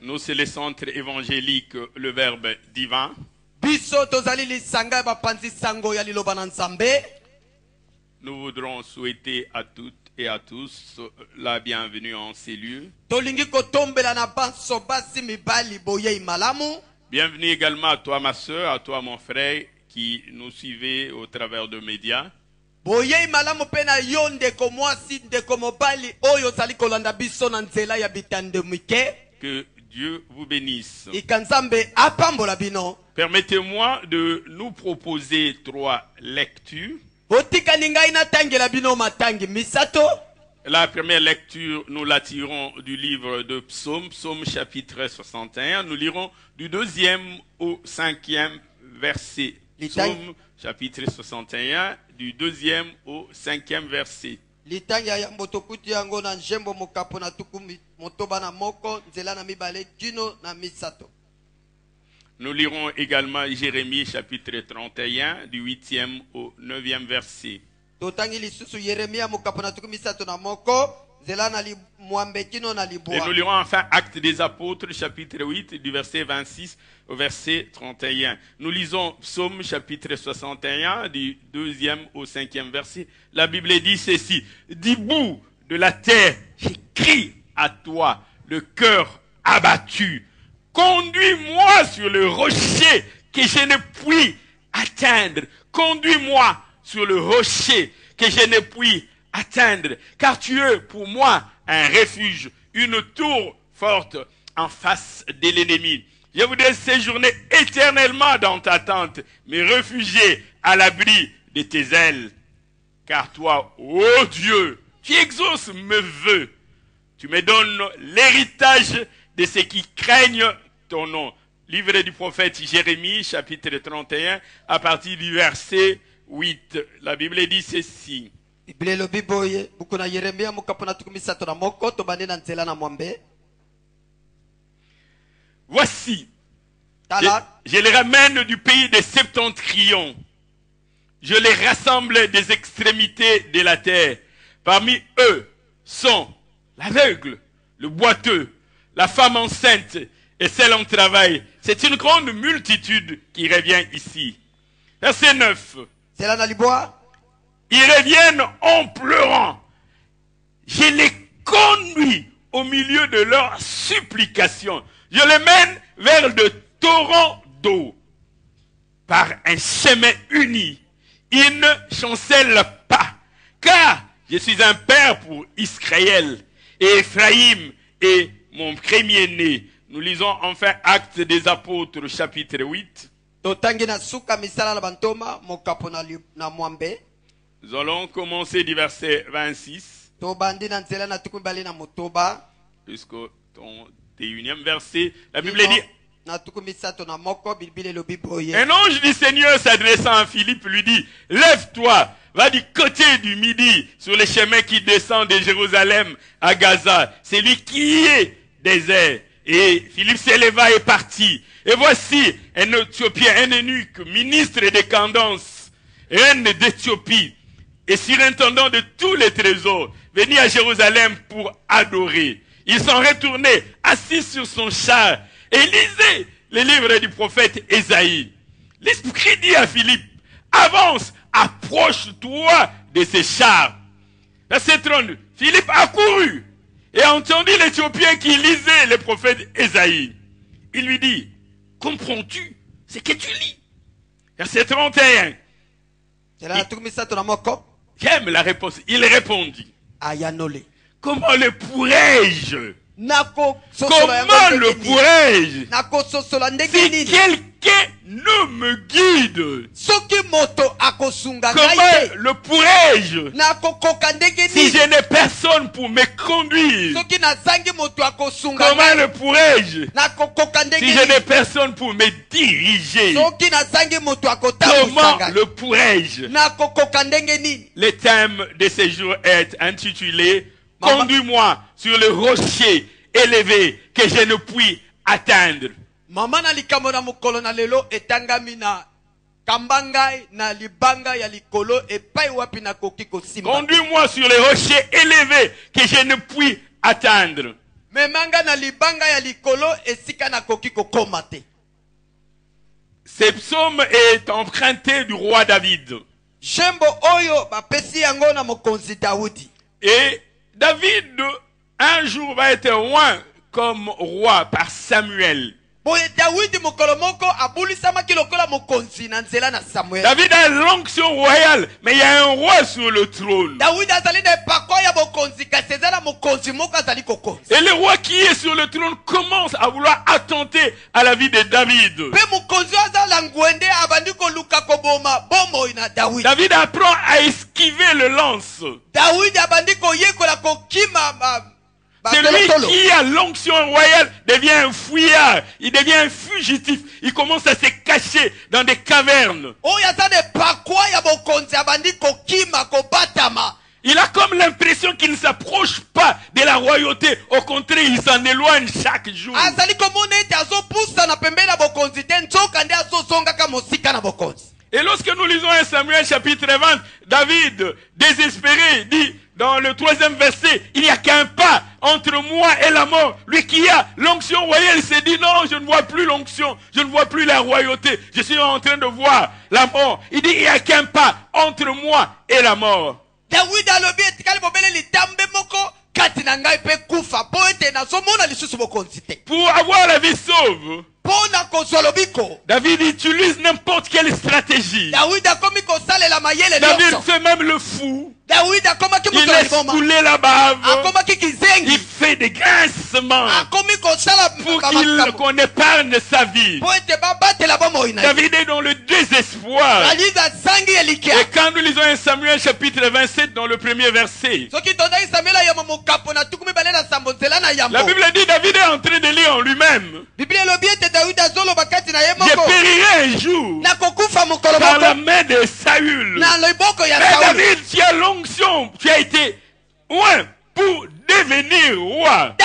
Nous, c'est le centre évangélique, le Verbe divin. Nous voudrons souhaiter à toutes et à tous la bienvenue en ces lieux. Bienvenue également à toi, ma soeur, à toi, mon frère, qui nous suivez au travers de médias. Que Dieu vous bénisse. Permettez-moi de nous proposer 3 lectures. La première lecture, nous la tirons du livre de Psaume, Psaume chapitre 61. Nous lirons du 2e au 5e verset. Psaume chapitre 61, du 2e au 5e verset. Nous lirons également Jérémie chapitre 31, du 8e au 9e verset. Et nous lirons enfin Actes des Apôtres chapitre 8, du verset 26 au verset 31. Nous lisons Psaume chapitre 61, du 2e au 5e verset. La Bible dit ceci: du bout de la terre, j'ai crié à toi, le cœur abattu. Conduis-moi sur le rocher que je ne puis atteindre. Conduis-moi sur le rocher que je ne puis atteindre. Car tu es pour moi un refuge, une tour forte en face de l'ennemi. Je voudrais séjourner éternellement dans ta tente, me réfugier à l'abri de tes ailes. Car toi, ô Dieu, tu exauces mes vœux. Tu me donnes l'héritage de ceux qui craignent ton nom. Livre du prophète Jérémie, chapitre 31, à partir du verset 8. La Bible dit ceci. Voici, je les ramène du pays des septentrions. Je les rassemble des extrémités de la terre. Parmi eux sont l'aveugle, le boiteux, la femme enceinte et celle en travail. C'est une grande multitude qui revient ici. Verset 9. Ils reviennent en pleurant. Je les conduis au milieu de leurs supplications. Je les mène vers le torrent d'eau. Par un chemin uni. Ils ne chancellent pas. Car je suis un père pour Israël. Et Ephraïm est mon premier-né. Nous lisons enfin Actes des Apôtres, chapitre 8. Nous allons commencer du verset 26 jusqu'au 31e verset. La Bible dit: un ange du Seigneur s'adressant à Philippe lui dit: lève-toi, va du côté du midi sur le chemin qui descend de Jérusalem à Gaza. C'est lui qui est désert. Et Philippe s'éleva et partit. Et voici un Éthiopien, un eunuque, ministre de Candace, reine d'Éthiopie, et surintendant de tous les trésors, venu à Jérusalem pour adorer. Ils sont retournés, assis sur son char, et lisaient les livres du prophète Ésaïe. L'Esprit dit à Philippe: avance, approche-toi de ces chars. Verset 32. Philippe accourut et entendit l'Éthiopien qui lisait le prophète Ésaïe. Il lui dit: comprends-tu ce que tu lis? Verset 31. J'aime la réponse. Il répondit: comment le pourrais-je? Comment le pourrais-je? Si quelqu'un ne me guide, comment le pourrais-je? Si je n'ai personne pour me conduire, comment le pourrais-je? Si je n'ai personne pour me diriger, comment le pourrais-je? Le thème de ce jour est intitulé: conduis-moi sur le rocher élevé que je ne puis atteindre. Conduis-moi sur le rocher élevé que je ne puis atteindre. Ce psaume est emprunté du roi David. Et David, un jour, va être oint comme roi par Samuel. David a l'onction royale, mais il y a un roi sur le trône. Et le roi qui est sur le trône commence à vouloir attenter à la vie de David. David apprend à esquiver le lance. Celui qui a l'onction royale devient un fouillard, il devient un fugitif, il commence à se cacher dans des cavernes. Il a comme l'impression qu'il ne s'approche pas de la royauté, au contraire il s'en éloigne chaque jour. Et lorsque nous lisons 1 Samuel chapitre 20, David, désespéré, dit dans le 3e verset, il n'y a qu'un pas entre moi et la mort. Lui qui a l'onction royale, il s'est dit non, je ne vois plus l'onction, je ne vois plus la royauté, je suis en train de voir la mort. Il dit il n'y a qu'un pas entre moi et la mort. Pour avoir la vie sauve, David utilise n'importe quelle stratégie. David fait même le fou. Il laisse couler la bave. Il fait des grincements pour qu'on épargne sa vie. David est dans le désespoir. Et quand nous lisons 1 Samuel chapitre 27 dans le premier verset, la Bible dit David est en train de lire en lui-même. Je périrai un jour par la main de Saül. Mais David, tu as l'onction, tu as été loin pour devenir roi.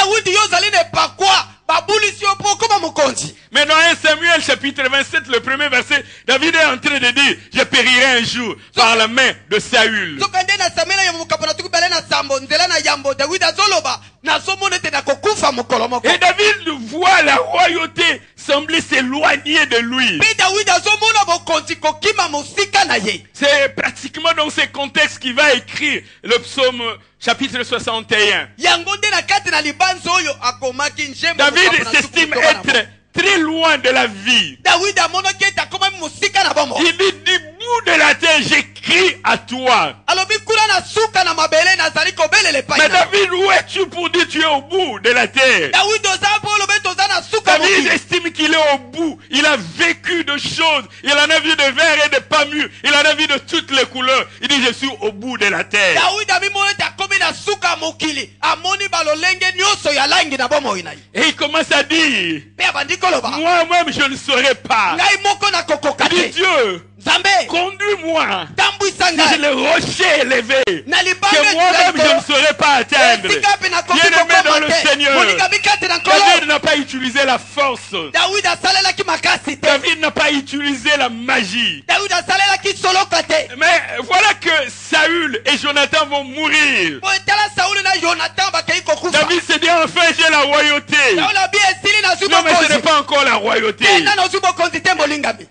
Mais dans 1 Samuel chapitre 27, le premier verset, David est en train de dire, je périrai un jour par la main de Saül. Et David voit la royauté sembler s'éloigner de lui. C'est pratiquement dans ce contexte qu'il va écrire le psaume chapitre 61. David s'estime être très loin de la vie. Il dit du bout de la terre, j'écris à toi. Mais David, où es-tu pour dire tu es au bout de la terre? David estime qu'il est au bout. Il a vécu de choses. Il en a vu de verts et de pas mûrs. Il en a vu de toutes les couleurs. Il dit je suis au bout de la terre. Et il commence à dire, moi-même je ne saurais pas. Il dit Dieu, conduis-moi sur le rocher élevé que moi-même je ne saurais pas atteindre. Bien-aimé dans le Seigneur, David n'a pas utilisé la force. David n'a pas utilisé la magie. Mais voilà que Saül et Jonathan vont mourir. David s'est dit enfin j'ai la royauté. Non mais ce n'est pas encore la royauté.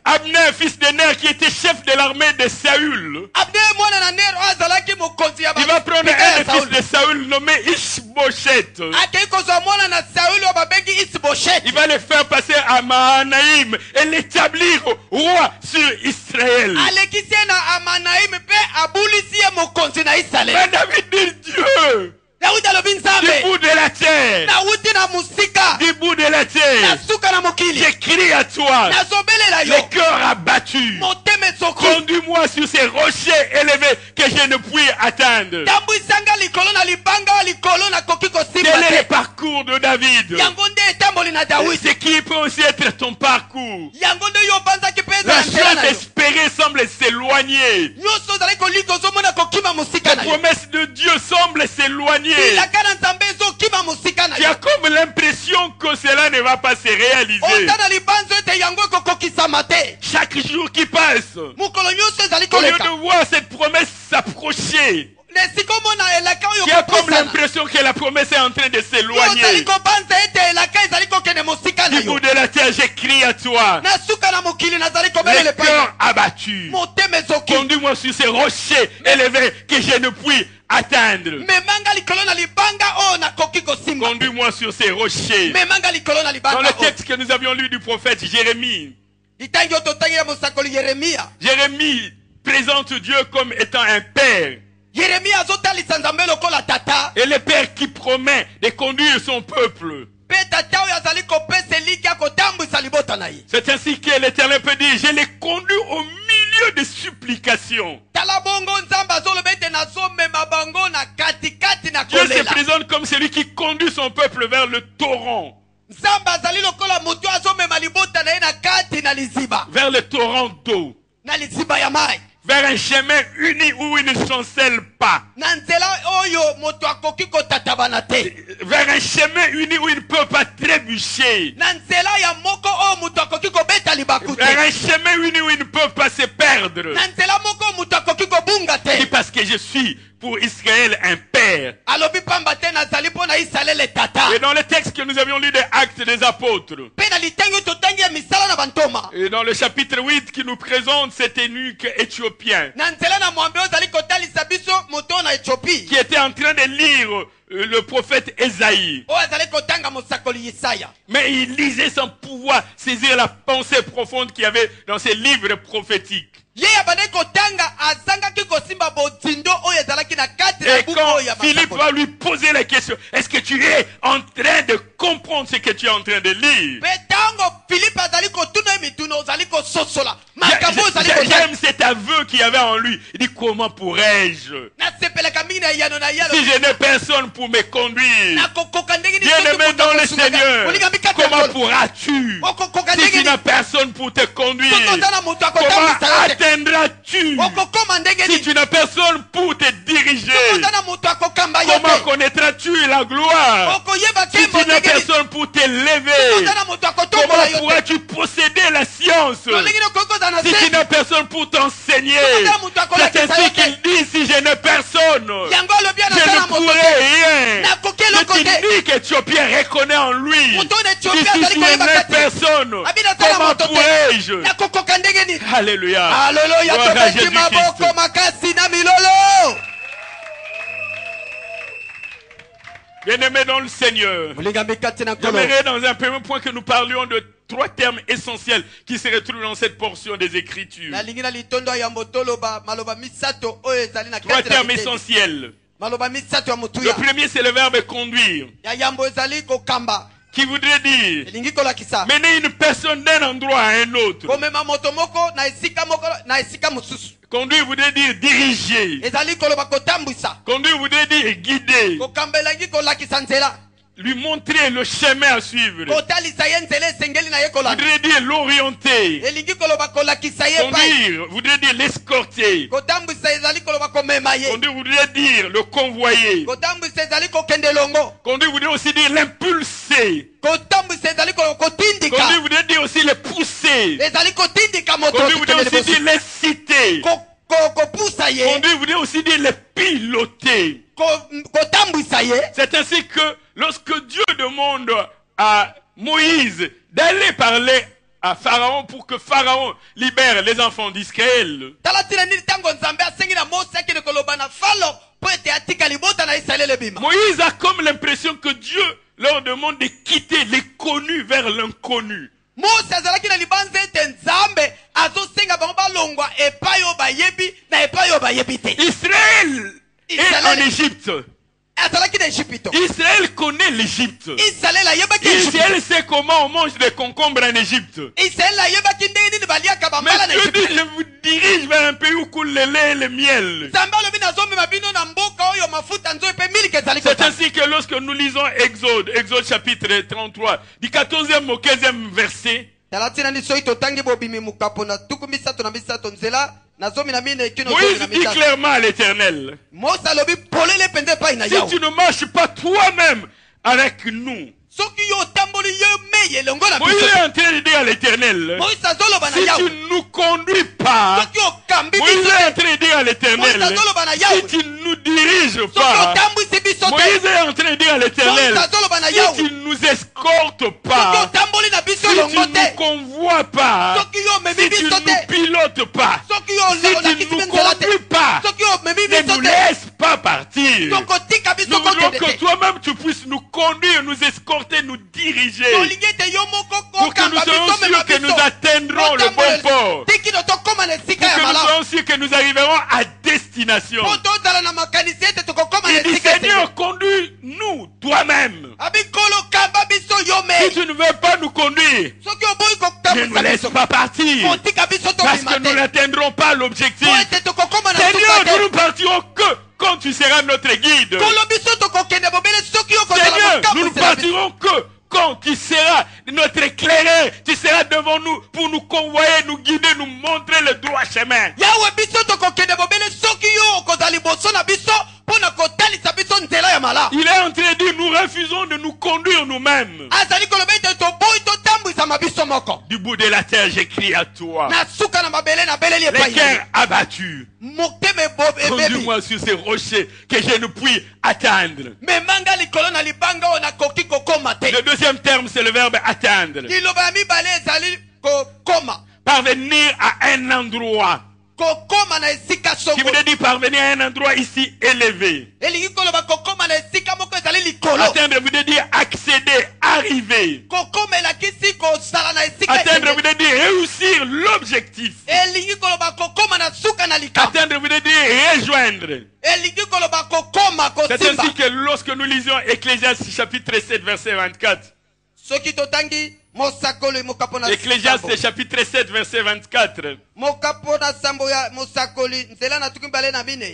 Abner, fils de Ner, qui était chef de l'armée de Saül, il va prendre un des fils de Saül nommé Ishbosheth. Il va le faire passer à Mahanaïm et l'établir roi sur Israël. Mais David dit Dieu, du bout de la terre, du bout de la terre, j'écris à toi, le cœur abattu, conduis-moi sur ces rochers élevés que je ne puis atteindre. Quel est le parcours de David? Ce qui peut aussi être ton parcours. La chose espérée semble s'éloigner. La promesse de Dieu semble s'éloigner. Tu as comme l'impression que cela ne va pas se réaliser. Chaque jour qui passe, au lieu de voir cette promesse s'approcher, Tu as comme l'impression que la promesse est en train de s'éloigner. Du bout de la terre, j'ai crié à toi. Le cœur abattu. Conduis-moi sur ces rochers élevés que je ne puis atteindre. Conduis-moi sur ces rochers. Dans le texte que nous avions lu du prophète Jérémie, Jérémie présente Dieu comme étant un père. Et le père qui promet de conduire son peuple. C'est ainsi que l'Éternel peut dire, je les conduis au milieu des supplications. Dieu se présente comme celui qui conduit son peuple vers le torrent. Vers le torrent d'eau. Vers un chemin uni où il ne chancelle pas. Vers un chemin uni où il ne peut pas trébucher. Vers un chemin uni où il ne peut pas se perdre. C'est parce que je suis pour Israël un père. Et dans le texte que nous avions lu des Actes des Apôtres, et dans le chapitre 8 qui nous présente cet eunuque éthiopien qui était en train de lire le prophète Esaïe, mais il lisait sans pouvoir saisir la pensée profonde qu'il y avait dans ces livres prophétiques. Et quand Philippe va lui poser la question, est-ce que tu es en train de comprendre ce que tu es en train de lire? J'aime cet aveu qu'il y avait en lui. Il dit, comment pourrais-je, si je n'ai personne pour me conduire? Bien-aimé dans le Seigneur, comment pourras-tu, si tu n'as personne pour te conduire? Comment atteindras-tu, si tu n'as personne pour te diriger? Comment connaîtras-tu la gloire, si tu n'as personne pour t'élever? Comment pourras-tu posséder la science, si tu n'as personne pour t'enseigner? C'est ainsi qu'il dit, si je n'ai personne, je ne pourrai rien. Si tu dis qu'Éthiopien reconnaît en lui, si je n'ai personne, comment pourrais-je? Alléluia. Gloire à Jésus-Christ. Bien-aimés dans le Seigneur, j'aimerais dans un premier point que nous parlions de 3 termes essentiels qui se retrouvent dans cette portion des Écritures. 3 termes essentiels. Le premier, c'est le verbe conduire, qui voudrait dire mener une personne d'un endroit à un autre. Conduire voudrait dire diriger. Conduire voudrait dire guider. Lui montrer le chemin à suivre. Voudrait dire l'orienter. Conduire voudrait dire l'escorter. Conduire voudrait dire le convoyer. Conduire voudrait aussi dire l'impulser. Conduire voudrait dire aussi le pousser. Conduire voudrait aussi dire l'inciter. Conduire voudrait aussi dire le piloter. C'est ainsi que lorsque Dieu demande à Moïse d'aller parler à Pharaon pour que Pharaon libère les enfants d'Israël, Moïse a comme l'impression que Dieu leur demande de quitter les connus vers l'inconnu. Israël est en Égypte. Israël connaît l'Égypte. Israël sait comment on mange des concombres en Égypte. Mais Dieu dit, je vous dirige vers un pays où coule le lait et le miel. C'est ainsi que lorsque nous lisons Exode chapitre 33, du 14e au 15e verset, Moïse dit clairement à l'Éternel, si tu ne marches pas toi-même avec nous, Moïse est en train de dire à l'Éternel, si tu ne nous conduis pas, Moïse est en train de dire à l'Éternel, si tu ne nous dirige pas, Moïse est en train de dire à l'Éternel, si tu ne nous escortes pas, si tu ne nous convoies pas, si tu ne nous pilotes pas, si tu ne nous conduis pas, ne nous laisse pas partir. Nous voulons que toi-même tu puisses nous conduire, nous escorter, nous diriger, pour que nous soyons sûrs que nous atteindrons le bon port, pour que nous soyons sûrs que nous arriverons à destination. Il dit, Seigneur, conduis-nous toi-même. Si tu ne veux pas nous conduire, ne nous laisse pas partir, parce que nous n'atteindrons pas l'objectif. Seigneur, nous ne partirons que quand tu seras notre guide. Seigneur, nous ne partirons que quand tu seras notre éclaireur, tu seras devant nous pour nous convoyer, nous guider, nous montrer le droit chemin. Il est en train de dire, nous refusons de nous conduire nous-mêmes. Du bout de la terre, j'écris à toi. Les cœurs abattus. Conduis-moi sur ces rochers que je ne puis atteindre. Le deuxième terme, c'est le verbe atteindre. Parvenir à un endroit. Qui veut dire parvenir à un endroit ici élevé. Atteindre veut dire accéder, arriver. Atteindre veut dire réussir l'objectif. Atteindre veut dire rejoindre. C'est ainsi que lorsque nous lisions Ecclésiaste chapitre 7 verset 24. Ecclésiaste chapitre 7 verset 24.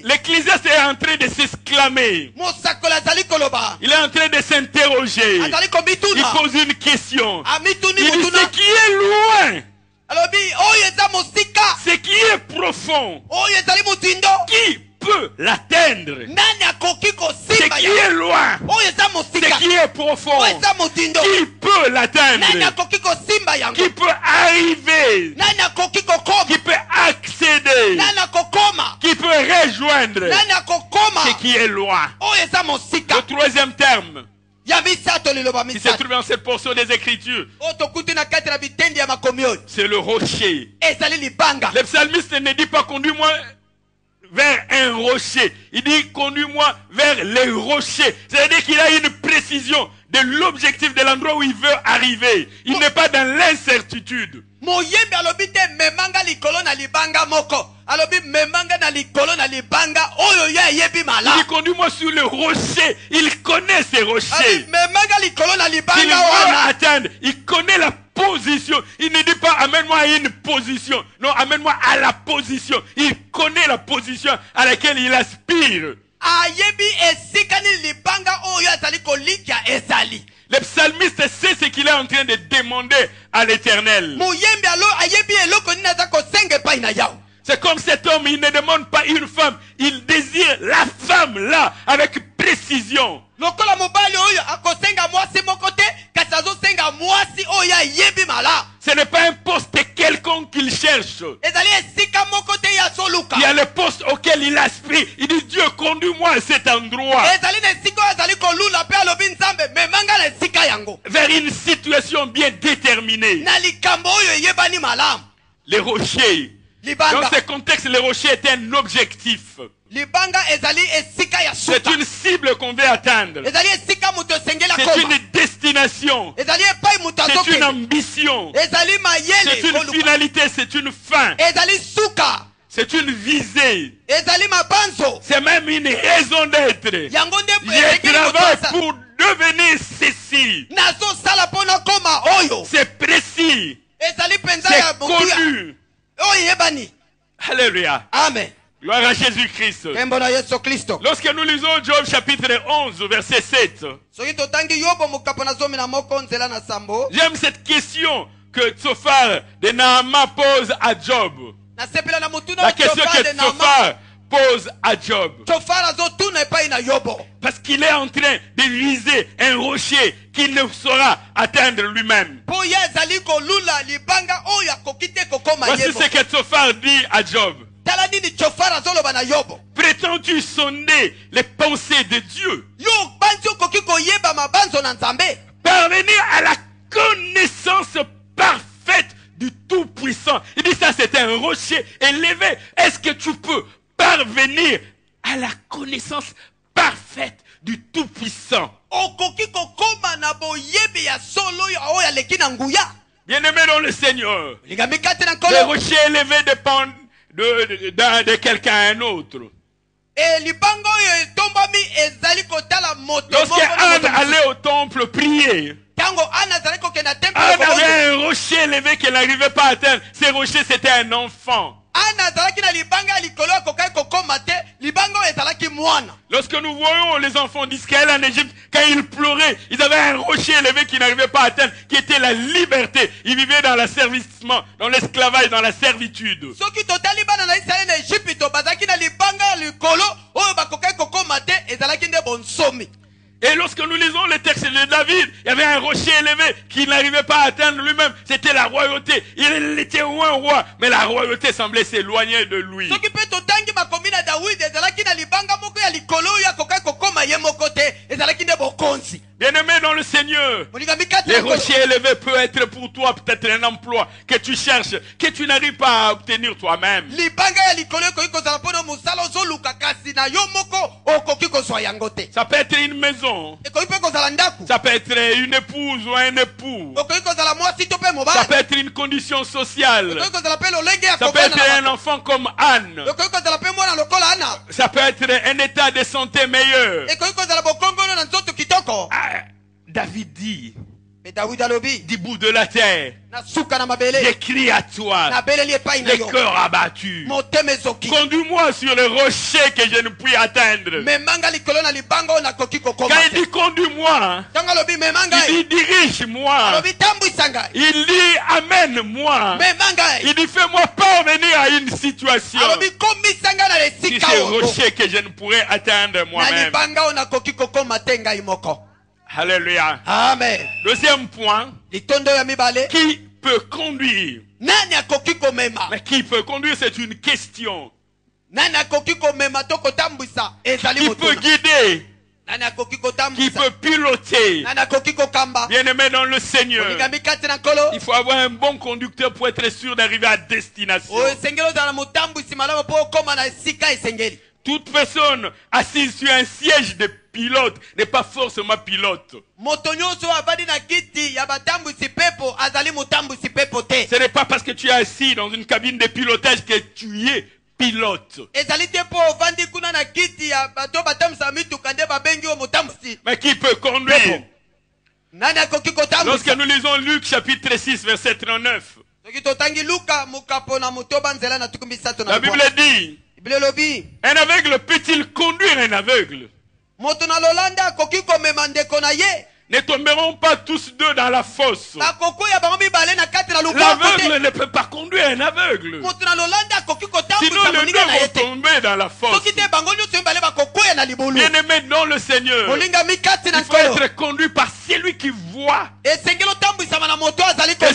L'Ecclésiaste est en train de s'exclamer. Il est en train de s'interroger. Il pose une question. Il dit ce qui est loin, ce qui est profond, qui peut l'atteindre? Ce qui est loin, ce qui est profond, qui peut l'atteindre? Qui peut arriver? Qui peut accéder? Qui peut rejoindre ce qui est loin? Le troisième terme qui se trouve dans cette portion des Écritures, c'est le rocher. Le psalmiste ne dit pas conduis-moi vers un rocher. Il dit conduis-moi vers les rochers. C'est-à-dire qu'il a une précision de l'objectif de l'endroit où il veut arriver. Il n'est pas dans l'incertitude. Il dit conduis-moi sur le rocher. Il connaît ces rochers. Il veut atteindre. Il connaît la position. Il ne dit pas amène-moi à une position. Non, amène-moi à la position. Il connaît la position à laquelle il aspire. Le psalmiste sait ce qu'il est en train de demander à l'Éternel. C'est comme cet homme, il ne demande pas une femme, il désire la femme là, avec précision. Ce n'est pas un poste quelconque qu'il cherche. Il y a le poste auquel il aspire. Il dit Dieu, conduis-moi à cet endroit. Vers une situation bien déterminée. Les rochers. Dans ce contexte, les rochers étaient un objectif. C'est une cible qu'on veut atteindre. C'est une destination. C'est une ambition. C'est une finalité, c'est une fin. C'est une visée. C'est même une raison d'être. Je travaille pour devenir ceci. C'est précis. C'est connu. Alléluia. Amen. Gloire à Jésus-Christ. Lorsque nous lisons Job chapitre 11 verset 7, j'aime cette question que Tsophar de Nahama pose à Job. La question que Tsophar pose à Job. Parce qu'il est en train de viser un rocher qu'il ne saura atteindre lui-même. Voici ce que Tsophar dit à Job. prétends-tu sonder les pensées de Dieu? Parvenir à la connaissance parfaite du Tout-Puissant. Il dit ça, c'est un rocher élevé. Est-ce que tu peux parvenir à la connaissance parfaite du Tout-Puissant? Bien-aimé dans le Seigneur, le rocher élevé dépend de quelqu'un à un autre. Lorsqu'Anne allait au temple prier, Anne avait un rocher élevé qu'elle n'arrivait pas à atteindre. Ce rocher, c'était un enfant. Lorsque nous voyons les enfants d'Israël en Égypte, quand ils pleuraient, ils avaient un rocher élevé qu'ils n'arrivaient pas à atteindre, qui était la liberté. Ils vivaient dans l'asservissement, dans l'esclavage, dans la servitude. Et lorsque nous lisons les textes de David, il y avait un rocher élevé qu'il n'arrivait pas à atteindre lui-même. C'était la royauté. Il était un roi, mais la royauté semblait s'éloigner de lui. Bien-aimé dans le Seigneur, les rochers élevés peuvent être pour toi peut-être un emploi que tu cherches, que tu n'arrives pas à obtenir toi-même. Ça peut être une maison. Ça peut être une épouse ou un époux. Ça peut être une condition sociale. Ça peut être un enfant comme Anne. Ça peut être un état de santé meilleur. David dit, du bout de la terre, j'ai crié à toi, les cœurs abattus. Conduis-moi sur le rocher que je ne puis atteindre. Quand il dit conduis-moi, il dit dirige-moi, il dit amène-moi, il dit fais-moi parvenir à une situation. Si c'est le rocher que je ne pourrais atteindre moi-même. Alléluia. Amen. Deuxième point. Qui peut conduire? Mais qui peut conduire, c'est une question. Qui peut guider? Qui peut piloter? Bien-aimé dans le Seigneur, il faut avoir un bon conducteur pour être sûr d'arriver à destination. Toute personne assise sur un siège de pilote n'est pas forcément pilote. Ce n'est pas parce que tu es assis dans une cabine de pilotage que tu es pilote. Mais qui peut conduire? Lorsque nous lisons Luc chapitre 6 verset 39, la Bible dit, un aveugle peut-il conduire un aveugle? Ne tomberont pas tous deux dans la fosse. L'aveugle ne peut pas conduire un aveugle. Sinon les deux vont tomber dans la fosse. Bien-aimé dans le Seigneur, il faut être conduit par celui qui voit. Et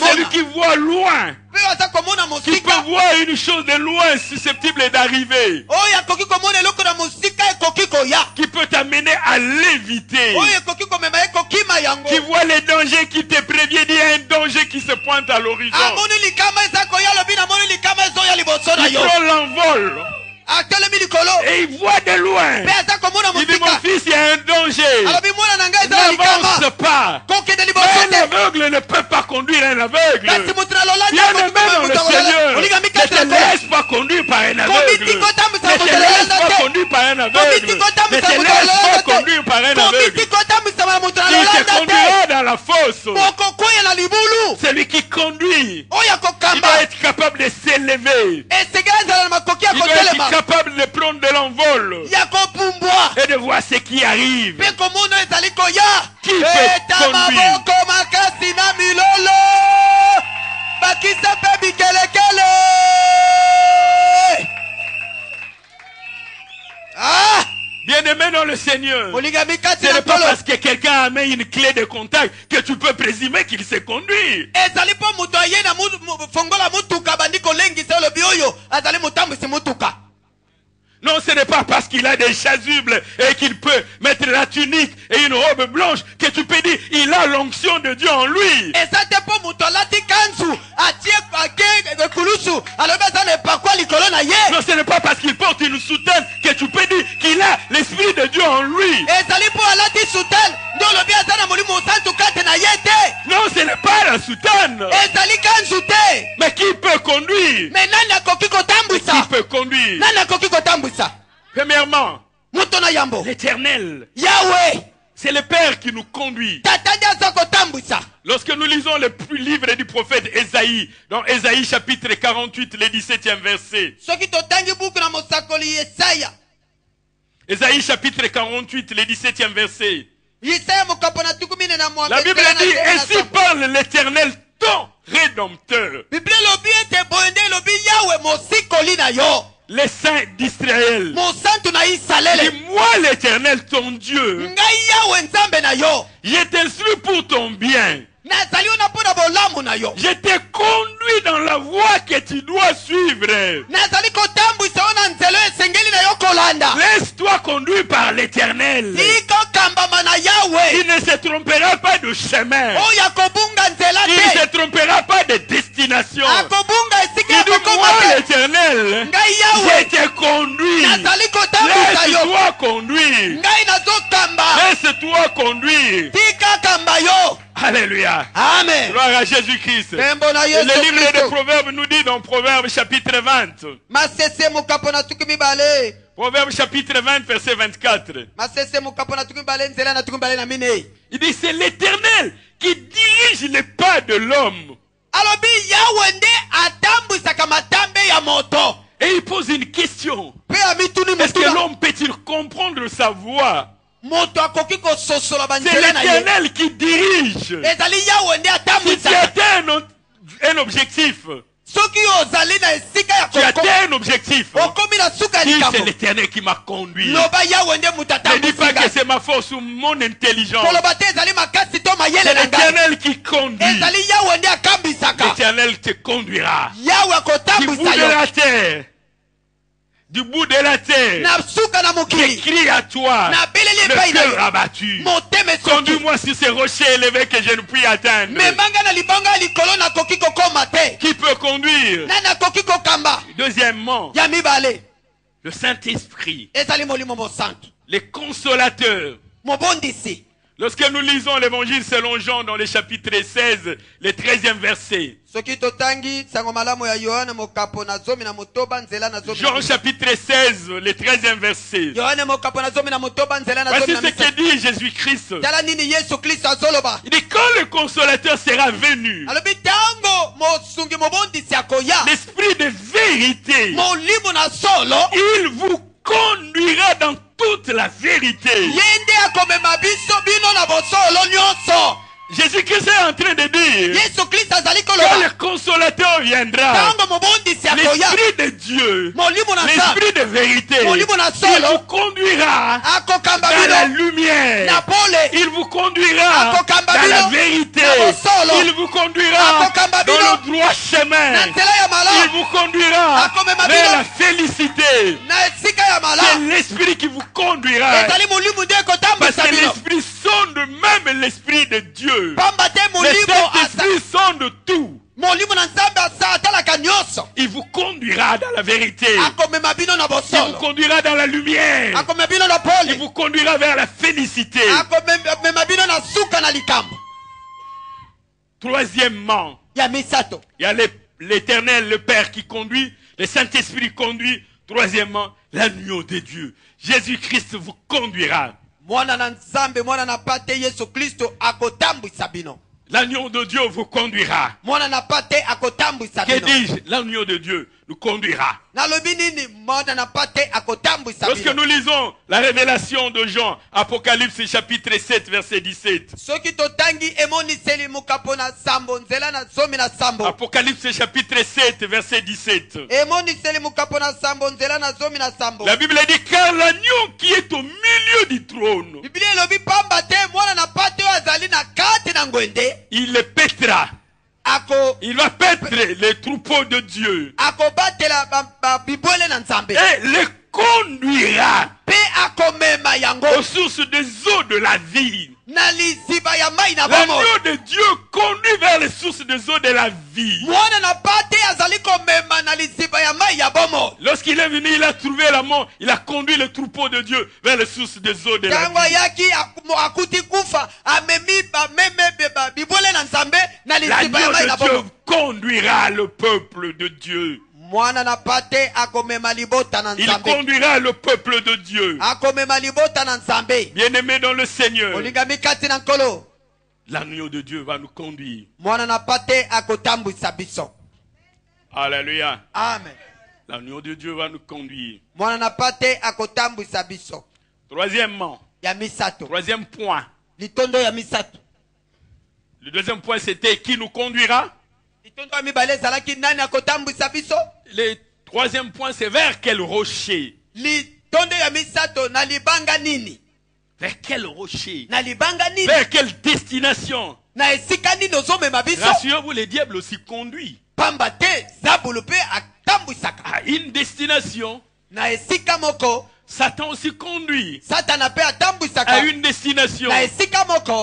celui qui voit loin, qui peut voir une chose de loin susceptible d'arriver, qui peut t'amener à l'éviter, qui voit les dangers, qui te prévient, il y a un danger qui se pointe à l'horizon. Il prend l'envol et il voit de loin. Il dit mon fils, il y a un danger. N'avance pas. Mais l'aveugle ne peut pas conduire un aveugle. Bien-aimé dans le Seigneur, ne te laisse pas conduire par un aveugle. Ne te laisse pas conduire par un aveugle. Ne te laisse pas conduire par un aveugle. Il te conduira dans la fosse. Celui qui conduit, il doit être capable de s'élever. Il doit être capable de prendre de l'envol et de voir ce qui arrive. Qui peut conduire? Bien-aimé dans le Seigneur, ce n'est pas parce que quelqu'un a mis une clé de contact que tu peux présumer qu'il se conduit. Non, ce n'est pas parce qu'il a des chasubles et qu'il peut mettre la tunique et une robe blanche que tu peux dire il a l'onction de Dieu en lui. Non, ce n'est pas parce qu'il porte une soutane que tu peux dire qu'il a l'esprit de Dieu en lui. Non, ce n'est pas la soutane. Mais qui peut conduire? Qui peut conduire? Premièrement, l'Éternel. C'est le Père qui nous conduit. Lorsque nous lisons le livre du prophète Ésaïe, dans Ésaïe chapitre 48, le 17e verset. Ésaïe chapitre 48, le 17e verset. La Bible dit, ainsi parle l'Éternel, ton Rédempteur, les saints d'Israël. Dis moi l'Éternel ton Dieu, je t'instruis pour ton bien. Je t'ai conduit dans la voie que tu dois suivre. Laisse-toi conduire par l'Éternel. Il ne se trompera pas de chemin. Il ne se trompera pas de destination. Il dit moi l'Éternel, je t'ai conduit. Laisse-toi conduire. Laisse-toi conduire. Alléluia. Amen. Gloire à Jésus-Christ. Le livre des Proverbes nous dit dans Proverbes chapitre 20. Proverbes chapitre 20 verset 24. Il dit c'est l'Éternel qui dirige les pas de l'homme. Et il pose une question. Est-ce que l'homme peut-il comprendre sa voix? C'est l'Éternel qui dirige. Si tu atteins un objectif, tu atteins un objectif. Si c'est l'Éternel qui m'a conduit, ne dis pas que c'est ma force ou mon intelligence. C'est l'Éternel qui conduit. L'Éternel te conduira. Du bout de la terre. Du bout de la terre, je crie à toi, le cœur abattu. Conduis-moi sur ces rochers élevés que je ne puis atteindre. Qui peut conduire? Deuxièmement, le Saint-Esprit, les consolateurs. Lorsque nous lisons l'évangile selon Jean dans le chapitre 16, le 13e verset. Jean chapitre 16, le 13e verset. Voici ce que dit Jésus-Christ. Il dit quand le consolateur sera venu, l'esprit de vérité, il vous conduira dans toute la vérité. Jésus-Christ est en train de dire quand le consolateur viendra, l'esprit de Dieu, l'esprit de vérité, il vous conduira dans la lumière, il vous conduira dans la vérité, il vous conduira dans le droit chemin, il vous conduira vers la félicité. C'est l'esprit qui vous conduira, parce que l'esprit sonde même l'esprit de Dieu. Les Saint-Esprit sont de tout. Il vous conduira dans la vérité. Il vous conduira dans la lumière. Il vous conduira vers la félicité. Troisièmement, il y a l'Éternel, le Père qui conduit. Le Saint-Esprit conduit. Troisièmement, l'agneau de Dieu. Jésus-Christ vous conduira. L'agneau de Dieu vous conduira. Que dis-je? L'agneau de Dieu nous conduira. Lorsque nous lisons la révélation de Jean, Apocalypse chapitre 7 verset 17. Apocalypse chapitre 7 verset 17. La Bible dit car l'agneau qui est au milieu du trône, il le pètera. Il va paître les troupeaux de Dieu. Et les conduira aux sources des eaux de la vie. L'agneau de Dieu conduit vers les sources des eaux de la vie. Lorsqu'il est venu, il a trouvé la mort. Il a conduit le troupeau de Dieu vers les sources des eaux de la vie. L'agneau de Dieu conduira le peuple de Dieu. Il conduira le peuple de Dieu. Bien-aimé dans le Seigneur, l'agneau de Dieu va nous conduire. Alléluia. Amen. L'agneau de Dieu va nous conduire. Troisièmement, troisième point. Le deuxième point, c'était qui nous conduira. Le troisième point, c'est vers quel rocher. Vers quel rocher. Vers quelle destination. Rassurez-vous, les diables aussi conduit à une destination. Satan aussi conduit à une destination.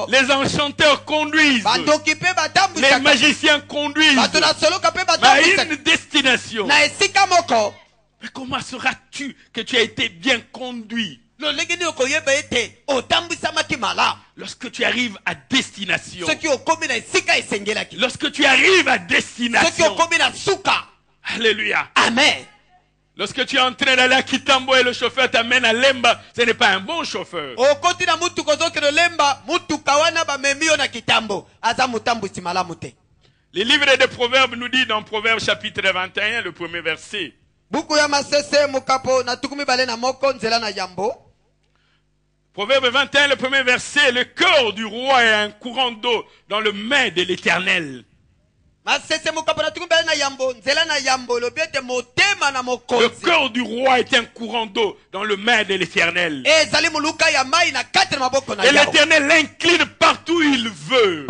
Les enchanteurs conduisent. Les magiciens conduisent à une destination. Mais comment sauras-tu que tu as été bien conduit? Lorsque tu arrives à destination. Lorsque tu arrives à destination. Alléluia. Amen. Lorsque tu es en train d'aller à Kitambo et le chauffeur t'amène à Lemba, ce n'est pas un bon chauffeur. Le livre des Proverbes nous dit dans Proverbes chapitre 21, le premier verset. Proverbe 21, le premier verset. Le cœur du roi est un courant d'eau dans le main de l'Éternel. Le cœur du roi est un courant d'eau dans le main de l'Éternel. Et l'Éternel l'incline partout où il veut.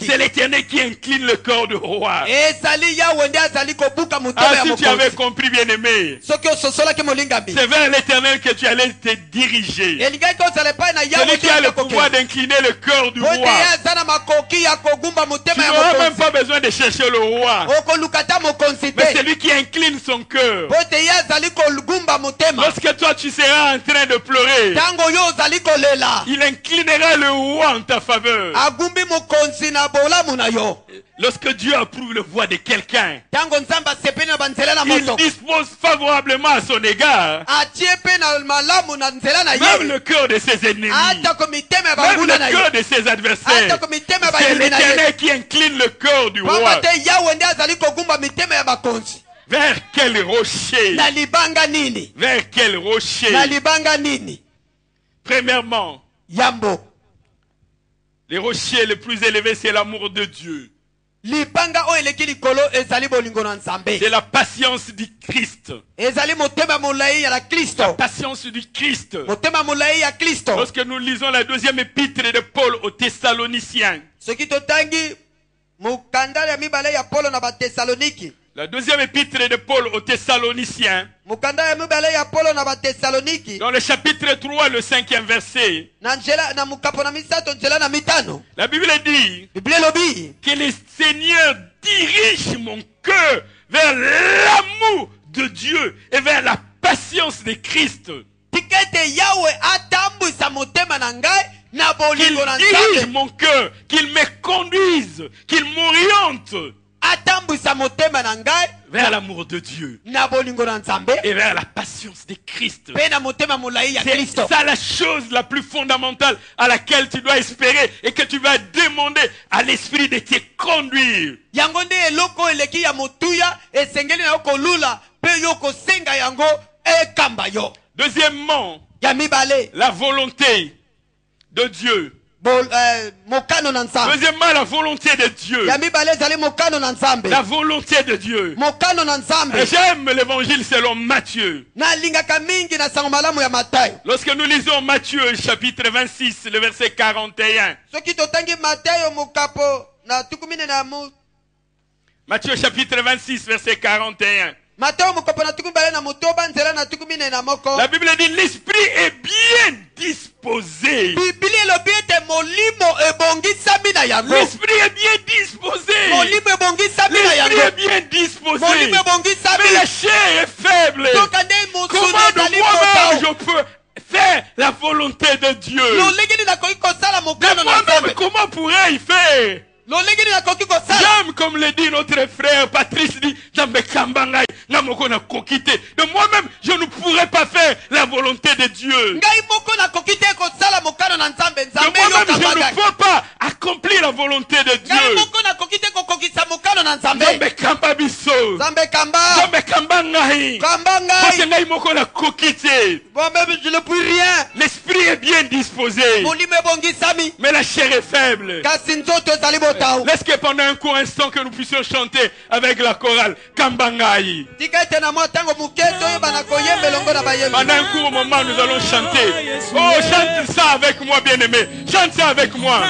C'est l'Éternel qui incline le cœur du roi. Ah, si tu avais compris, bien aimé, c'est vers l'Éternel que tu allais te diriger. Celui qui a le pouvoir d'incliner le cœur du roi. Tu n'auras même pas besoin de chercher le roi. Mais c'est lui qui incline son cœur. Lorsque toi tu seras en train de pleurer, il inclinera le roi en ta faveur. Lorsque Dieu approuve le voie de quelqu'un, il dispose favorablement à son égard même le cœur de ses ennemis, même le cœur de ses adversaires. C'est l'Éternel qui incline le cœur du roi. Vers quel rocher? Vers quel rocher? Premièrement, les rochers les plus élevés, c'est l'amour de Dieu. C'est la patience du Christ. La patience du Christ. Lorsque nous lisons la deuxième épître de Paul aux Thessaloniciens, la deuxième épître de Paul aux Thessaloniciens, dans le chapitre 3, le 5e verset, la Bible dit que le Seigneur dirige mon cœur vers l'amour de Dieu et vers la patience de Christ. Qu'il dirige mon cœur, qu'il me conduise, qu'il m'oriente vers l'amour de Dieu et vers la patience de Christ. C'est ça la chose la plus fondamentale à laquelle tu dois espérer et que tu vas demander à l'Esprit de te conduire. Deuxièmement, la volonté de Dieu. Deuxièmement, la volonté de Dieu. La volonté de Dieu. J'aime l'évangile selon Matthieu. Lorsque nous lisons Matthieu chapitre 26, le verset 41. Matthieu chapitre 26, verset 41. La Bible dit l'esprit est bien disposé. L'esprit est bien disposé. L'esprit est bien disposé. Mais la chair est faible. Comment de moi-même je peux faire la volonté de Dieu? De moi-même, comment pourrais-je faire? J'aime, comme le dit notre frère Patrice, dit de moi-même, je ne pourrais pas faire la volonté de Dieu. De moi-même, je ne peux pas accomplir la volonté de Dieu. Je ne puis rien. L'esprit est bien disposé, mais la chair est faible. Laisse que pendant un court instant que nous puissions chanter avec la chorale Kambangai. Pendant un court moment, nous allons chanter. Oh, chante ça avec moi, bien-aimé. Chante ça avec moi.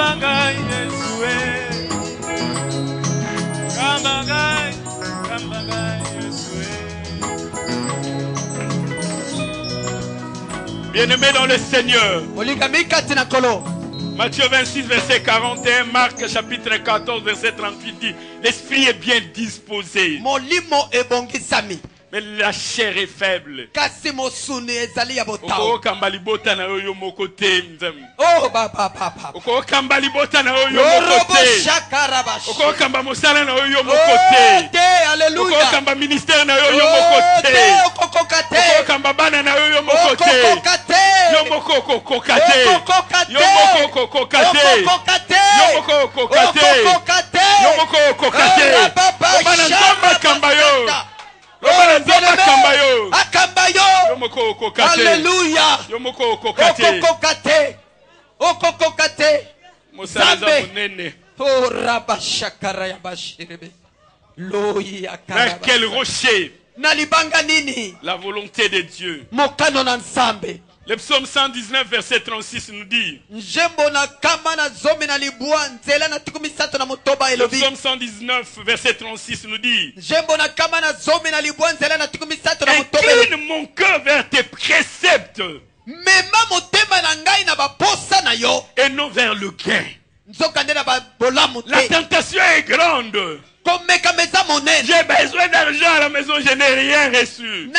Kambangai Yesue. Kambangai, Kambangai Yesue. Bien-aimés dans le Seigneur. Matthieu 26, verset 41, Marc chapitre 14, verset 38 dit, l'esprit est bien disposé, mais la chair est faible. Oh, kambalibota na yo mokote mzem. Oh, papa. Oh, kambalibota na yo mokote. Oh, kamba mosala na yo mokote. Alléluia. Oh, kamba ministère na yo mokote. Oh, kamba bana na yo mokote. Yo mokoko kokate. Yo mokoko kokate. Yo mokoko kokate. Yo mokoko kokate. Bana nzamba kamba yo. Alléluia. Vers quel rocher? La volonté de Dieu. Le psaume 119 verset 36 nous dit. Le psaume 119 verset 36 nous dit. Incline mon cœur vers tes préceptes et non vers le gain. La tentation est grande. J'ai besoin d'argent à la maison, je n'ai rien reçu.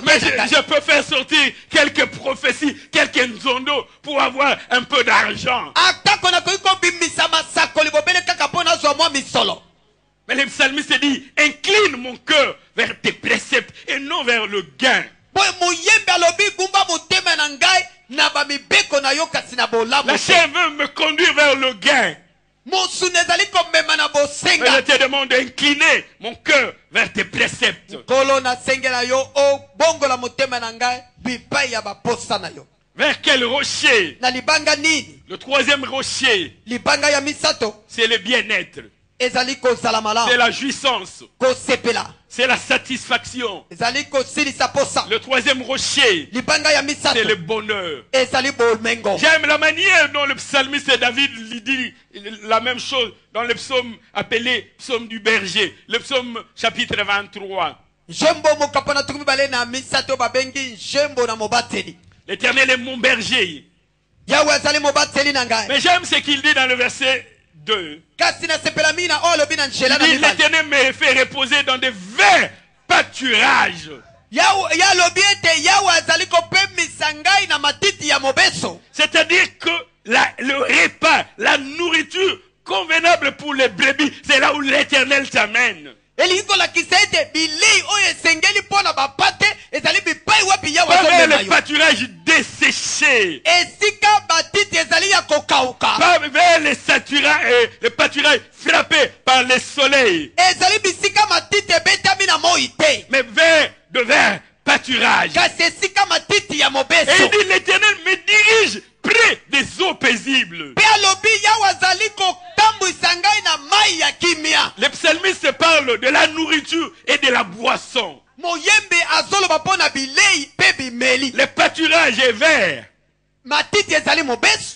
Mais je peux faire sortir quelques prophéties, quelques nzondo pour avoir un peu d'argent. Mais le psalmiste dit, incline mon cœur vers tes préceptes et non vers le gain. La chair veut me conduire vers le gain. Mais je te demande d'incliner mon cœur vers tes préceptes. Vers quel rocher? Le troisième rocher, c'est le bien-être. C'est la jouissance. C'est la satisfaction. Le troisième rocher, c'est le bonheur. J'aime la manière dont le psalmiste David dit la même chose dans le psaume appelé psaume du berger. Le psaume chapitre 23. L'Éternel est mon berger. Mais j'aime ce qu'il dit dans le verset 2. L'Éternel me fait reposer dans des verts pâturages. C'est-à-dire que le repas, la nourriture convenable pour les brebis, c'est là où l'Éternel t'amène. Pas les pâturages desséchés. Pas vers les pâturages frappés par le soleil. Mais vers de verts pâturages. Et il dit, l'Éternel me dirige près des eaux paisibles. Le psalmiste parle de la nourriture et de la boisson. Le pâturage est vert.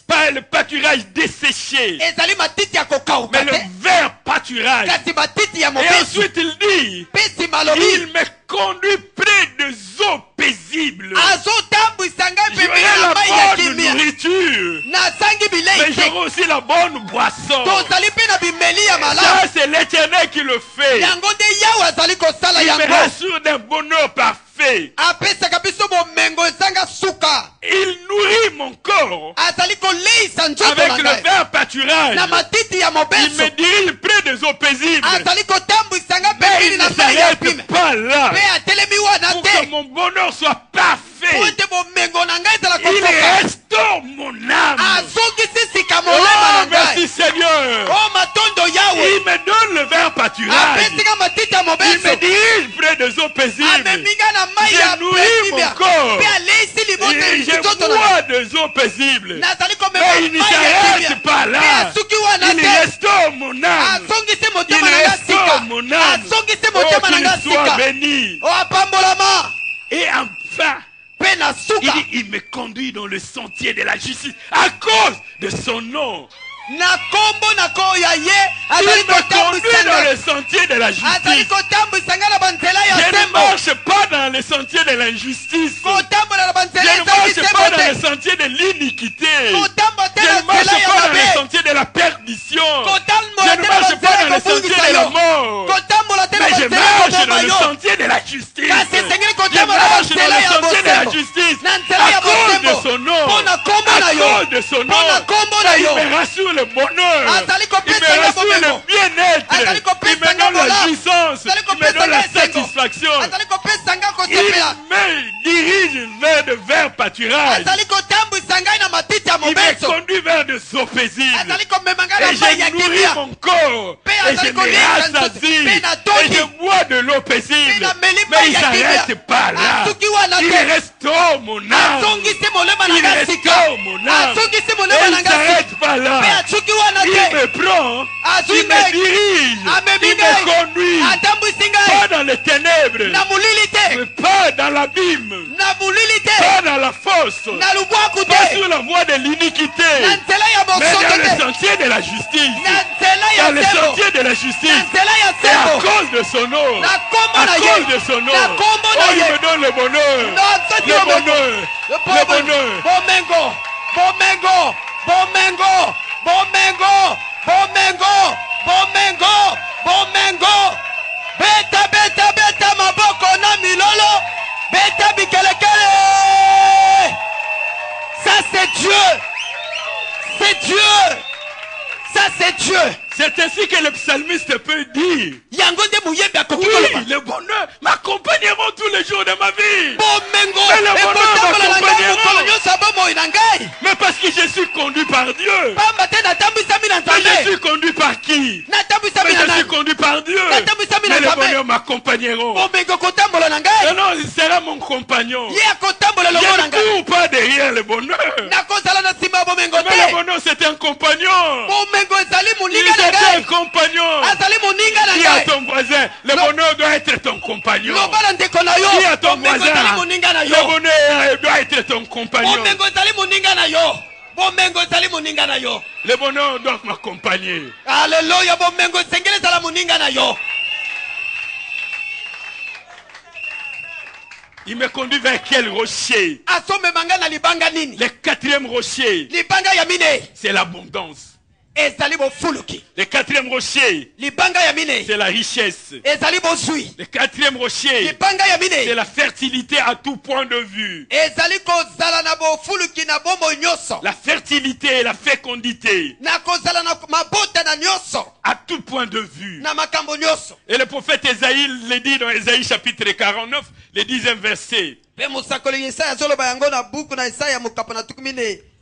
Pas le pâturage desséché, mais le vert pâturage. Et ensuite il dit, il me conduit près des eaux paisibles. J'aurai la bonne nourriture, mais j'aurai aussi la bonne boisson. Ça c'est l'Éternel qui le fait. Il me rassure d'un bonheur parfait. Il nourrit mon corps avec le vert pâturage. Il me dirige près des eaux paisibles. Mais il ne s'arrête pas là. Pour que mon bonheur soit parfait, il restaure mon âme. Oh, merci Seigneur. Il me donne le vert pâturage. Il me dirige près des eaux paisibles. Je nourris mon corps. Et je bois des eaux paisibles. Mais il ne s'arrête pas là. Il restaure mon âme. Il restaure mon âme. Oh, qu'il soit béni. Et enfin, Il dit, il me conduit dans le sentier de la justice à cause de son nom. Il me conduit dans le sentier de la justice. Je ne marche pas dans le sentier de l'injustice. Je ne marche pas dans le sentier de l'iniquité. Je ne marche pas dans le sentier de la perdition. Je ne marche pas dans le sentier de la mort. Mais je marche dans le sentier de la justice. Je marche dans le sentier de la justice à cause de son nom. À cause de son nom. Il me rassure le bonheur. Il me rassure le bien-être. Il me donne la jouissance. Il me donne la satisfaction. Il me dirige vers de verts pâturages. Il me conduit vers de eaux paisibles. Et je nourris mon corps. Et je me rassasie. Et je bois de l'eau paisible. Mais il ne s'arrête pas là. Il restaure mon âme. Il restaure mon âme. Et il ne s'arrête pas là. Il me prend. Il me dirige. Il me conduit. Pas dans les ténèbres. Mais pas dans l'abîme. Pas dans la fosse. Pas sur la voie de l'iniquité. Mais dans le sentier de la justice. Dans le sentier de la justice. Et à cause de son nom. À cause de son nom. Oh, il me donne le bonheur. Le bonheur. Le bonheur. Bomengo. Bomengo. Bomengo. Bomengo. Bomengo. Bomengo. Bomengo. Beta, beta, beta, maboko na milolo. Beta bikelekele. Ça c'est Dieu. C'est Dieu. Ça c'est Dieu. C'est ainsi que le psalmiste peut dire. Oui, le bonheur m'accompagneront tous les jours de ma vie. Mais le bonheur m'accompagneront. Mais parce que je suis conduit par Dieu. Mais je suis conduit par qui? Mais je suis conduit par Dieu. Mais le bonheur m'accompagneront. Non, il sera mon compagnon. Je ne cours pas derrière le bonheur. Mais le bonheur c'est un compagnon. C'est un compagnon. Dis à ton voisin, le bonheur doit être ton compagnon. Dis à ton voisin, le bonheur doit être ton compagnon. Le bonheur doit m'accompagner. Alléluia. Il me conduit vers quel rocher? Le quatrième rocher, c'est l'abondance. Le quatrième rocher, c'est la richesse. Le quatrième rocher, c'est la fertilité à tout point de vue. La fertilité et la fécondité à tout point de vue. Et le prophète Ésaïe le dit dans Ésaïe chapitre 49, le 10e verset.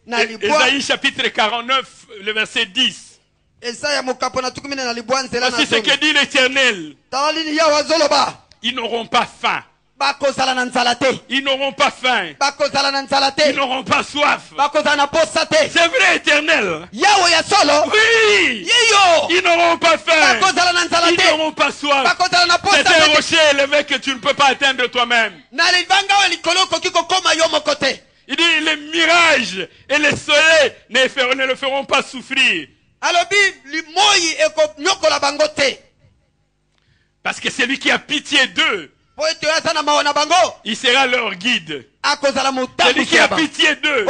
Ésaïe chapitre 49, le verset 10. Voici ce que dit l'Éternel. Ils n'auront pas faim. Ils n'auront pas faim. Ils n'auront pas soif. C'est vrai, Éternel. Oui. Ils n'auront pas faim. Ils n'auront pas soif. C'est un rocher élevé que tu ne peux pas atteindre toi-même. Il dit les mirages et les soleils ne le feront pas souffrir. Parce que celui qui a pitié d'eux, il sera leur guide. Celui qui a pitié d'eux,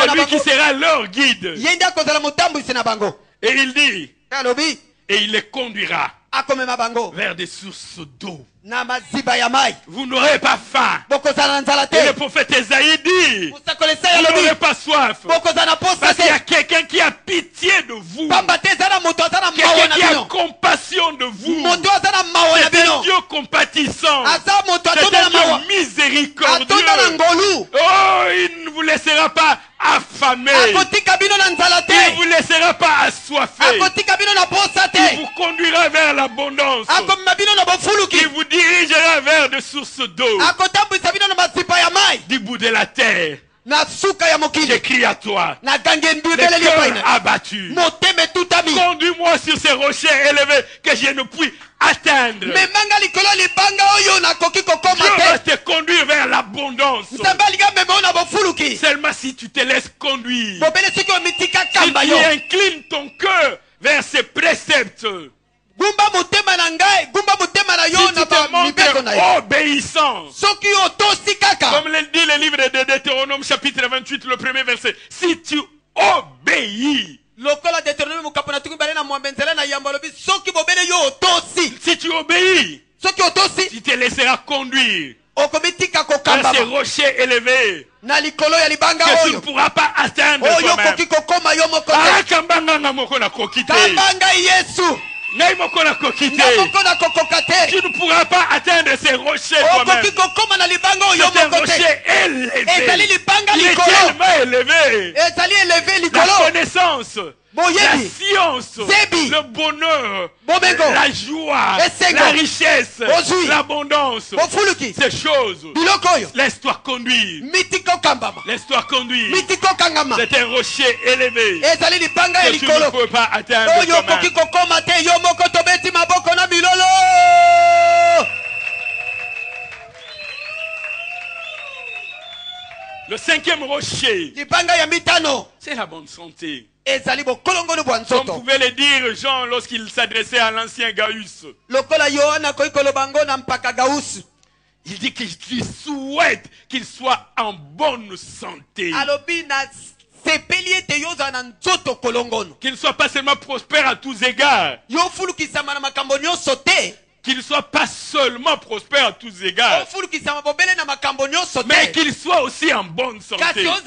celui qui sera leur guide. Et il dit, et il les conduira vers des sources d'eau. Vous n'aurez pas faim. Et le prophète Ésaïe dit, vous n'aurez pas soif. Parce qu'il y a quelqu'un qui a pitié de vous. Quelqu'un qui a compassion de vous. C'est un Dieu compatissant. C'est un Dieu miséricordieux. Oh, il ne vous laissera pas affamé. Il ne vous laissera pas assoiffé. Il vous conduira vers l'abondance. Il vous dirigera vers des sources d'eau. Du bout de la terre. J'écris à toi. Le cœur abattu. conduis-moi sur ces rochers élevés que je ne puis atteindre. Dieu va te conduire vers l'abondance. Seulement si tu te laisses conduire. Si tu inclines ton cœur vers ses préceptes. Si tu te montres obéissant, comme le dit le livre de Deutéronome chapitre 28, le premier verset, si tu obéis, si tu obéis, tu te laisseras conduire vers ces rochers élevés que tu ne pourras pas atteindre toi-même. Tu ne pourras pas atteindre ces rochers toi-même. C'est un rocher élevé. Il est tellement élevé. La connaissance, la science, le bonheur, la joie, la richesse, l'abondance, ces choses. Laisse-toi conduire. Laisse-toi conduire. C'est un rocher élevé que tu ne peux pas atteindre toi-même. Le cinquième rocher, c'est la bonne santé. Comme pouvait le dire Jean lorsqu'il s'adressait à l'ancien Gaius. Il dit qu'il souhaite qu'il soit en bonne santé. Qu'il ne soit pas seulement prospère à tous égards. Qu'il ne soit pas seulement prospère à tous égards, mais qu'il soit aussi en bonne santé. Comme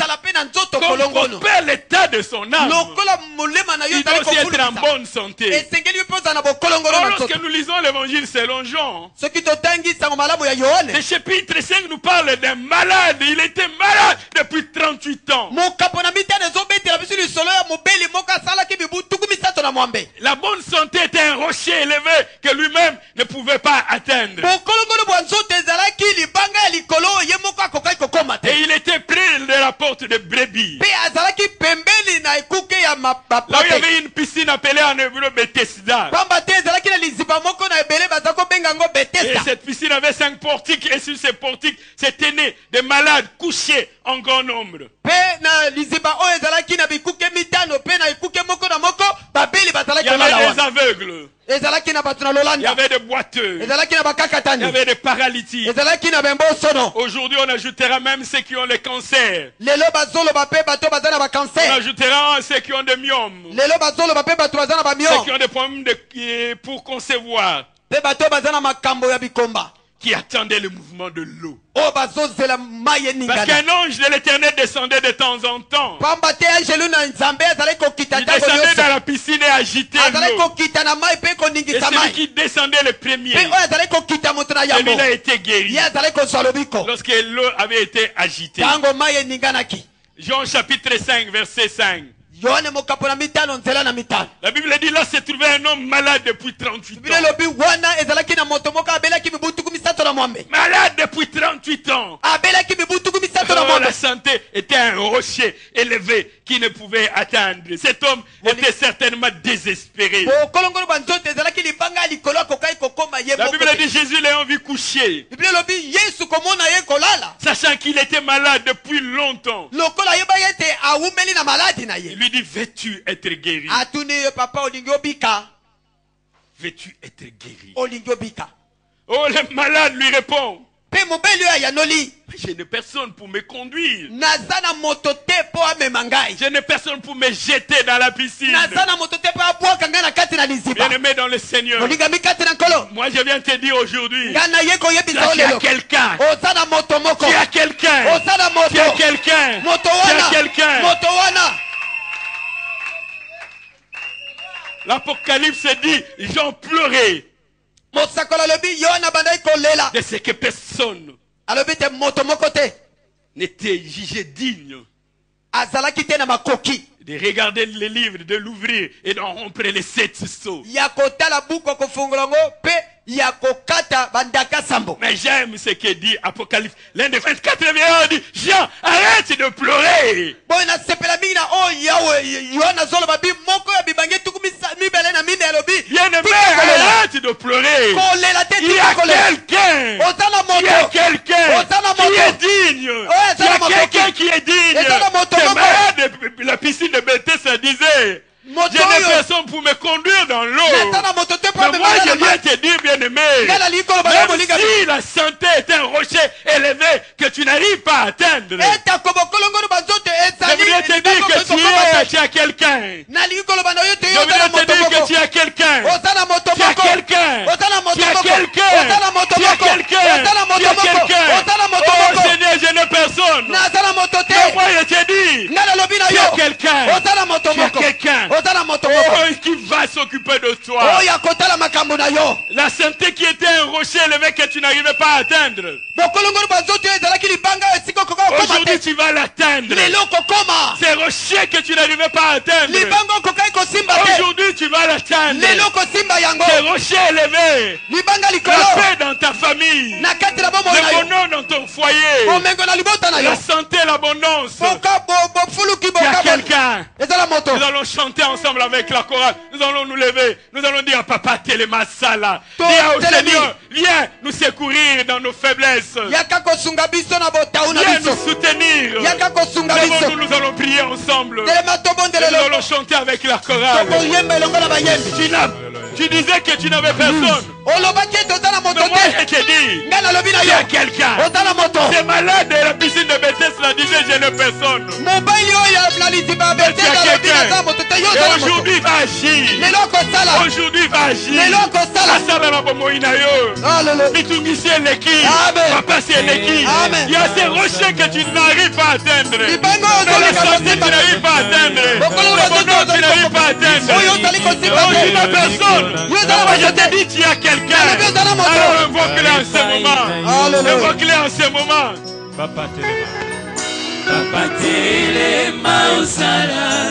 prospère l'état de son âme, il doit aussi être en bonne santé. Lorsque nous lisons l'évangile selon Jean, le chapitre 5 nous parle d'un malade. Il était malade depuis 38 ans. La bonne santé était un rocher élevé que lui-même ne pouvait pas atteindre. Et il était près de la porte de brebis. Là où il y avait une piscine appelée en hébreu Bethesda. Et cette piscine avait 5 portiques. Et sur ces portiques se tenaient des malades couchés en grand nombre. Il y avait des aveugles. Il y avait des boiteux. Il y avait des paralytiques. Aujourd'hui, on ajoutera même ceux qui ont le cancer. On ajoutera ceux qui ont des myomes. Ceux qui ont des problèmes pour concevoir. Qui attendaient le mouvement de l'eau. Parce qu'un ange de l'Éternel descendait de temps en temps. Il descendait dans la piscine et agitait l'eau. Et celui qui descendait le premier, celui-là a été guéri lorsque l'eau avait été agitée. Jean chapitre 5 verset 5. La Bible dit, là se trouvait un homme malade depuis 38 ans. Malade depuis 38 ans. Oh, la santé était un rocher élevé qui ne pouvait atteindre. Cet homme était certainement désespéré. La Bible dit, Jésus l'ayant vu coucher, sachant qu'il était malade depuis longtemps, il lui dit, veux-tu être guéri? Veux-tu être guéri? Oh, le malade lui répond, je n'ai personne pour me conduire. Je n'ai personne pour me jeter dans la piscine. Bien-aimé dans le Seigneur, moi je viens te dire aujourd'hui, tu as quelqu'un. Tu as quelqu'un. Tu as quelqu'un. Tu as quelqu'un. L'Apocalypse dit, Jean pleurait de ce que personne n'était jugé digne de regarder les livres, de l'ouvrir et d'en rompre les 7 sceaux. Mais j'aime ce que dit Apocalypse. L'un des 24 veilleurs dit, Jean, arrête de pleurer. Arrête de pleurer. Il y a quelqu'un. Il y a quelqu'un qui est digne. Il y a quelqu'un qui est digne. C'est malade. La piscine de Bethesda disait, j'ai des personnes pour me conduire dans l'eau. Mais moi, je viens te dire, bien-aimé, même si la santé est un rocher élevé que tu n'arrives pas à atteindre, je voudrais te dire que tu as quelqu'un. Je voudrais te dire que tu as quelqu'un. Tu as quelqu'un. Tu as quelqu'un. Tu as quelqu'un. Tu as quelqu'un. Oh Seigneur, je n'ai personne. Mais moi, je te dis, tu as quelqu'un. Tu as quelqu'un. Oh, qui va s'occuper de toi. La santé qui était un rocher élevé que tu n'arrivais pas à atteindre. Aujourd'hui tu vas l'atteindre. Ces rochers que tu n'arrivais pas à atteindre. Aujourd'hui tu vas l'atteindre. Ces rochers élevés. La paix dans ta famille. Le bonheur dans ton foyer. La santé, l'abondance. Il y a quelqu'un. Nous allons chanter ensemble avec la chorale. Nous allons nous lever. Nous allons dire à Papa Télémasala. Dis au Seigneur, viens nous secourir dans nos faiblesses. Viens nous soutenir. Nous allons prier ensemble. Nous allons chanter avec la chorale. Tu disais que tu n'avais personne. Mais moi je te dis, il y a quelqu'un. C'est malade de la piscine de Bethesda disait je n'ai personne. Mais tu as quelqu'un. Et aujourd'hui va agir. Aujourd'hui va agir. Papa c'est l'équipe. Il y a ces rochers que tu n'arrives pas à atteindre. La santé tu n'arrives pas à atteindre. Le bonheur tu n'arrives pas à atteindre. Tu n'as personne. Je te dis tu as quelqu'un. Alors invoque-le en ce moment. Invoque-le en ce moment. Papa Téléma Osala.